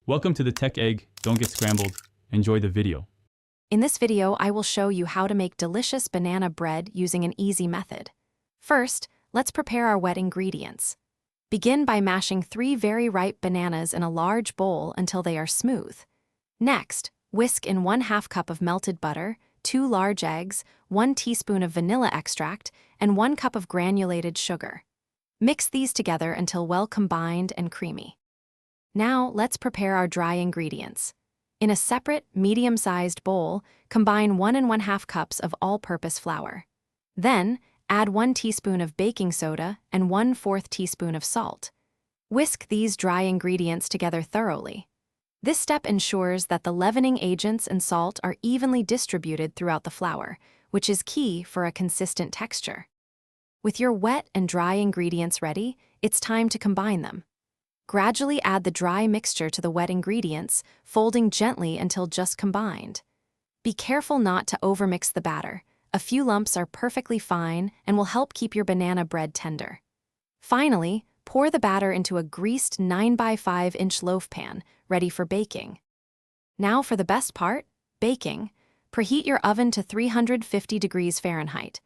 Welcome to the Tech Egg. Don't get scrambled. Enjoy the video. In this video, I will show you how to make delicious banana bread using an easy method. First, let's prepare our wet ingredients. Begin by mashing 3 very ripe bananas in a large bowl until they are smooth. Next, whisk in 1/2 cup of melted butter, 2 large eggs, 1 teaspoon of vanilla extract, and 1 cup of granulated sugar. Mix these together until well combined and creamy. Now, let's prepare our dry ingredients. In a separate, medium-sized bowl, combine 1 1/2 cups of all-purpose flour. Then, add 1 teaspoon of baking soda and 1/4 teaspoon of salt. Whisk these dry ingredients together thoroughly. This step ensures that the leavening agents and salt are evenly distributed throughout the flour, which is key for a consistent texture. With your wet and dry ingredients ready, it's time to combine them. Gradually add the dry mixture to the wet ingredients, folding gently until just combined. Be careful not to overmix the batter. A few lumps are perfectly fine and will help keep your banana bread tender. Finally, pour the batter into a greased 9 by 5 inch loaf pan, ready for baking. Now for the best part, baking. Preheat your oven to 350 degrees Fahrenheit.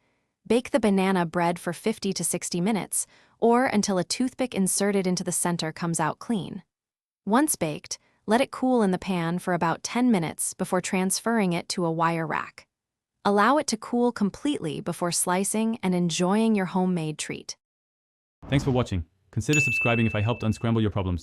Bake the banana bread for 50 to 60 minutes, or until a toothpick inserted into the center comes out clean. Once baked, let it cool in the pan for about 10 minutes before transferring it to a wire rack. Allow it to cool completely before slicing and enjoying your homemade treat. Thanks for watching. Consider subscribing if I helped unscramble your problems.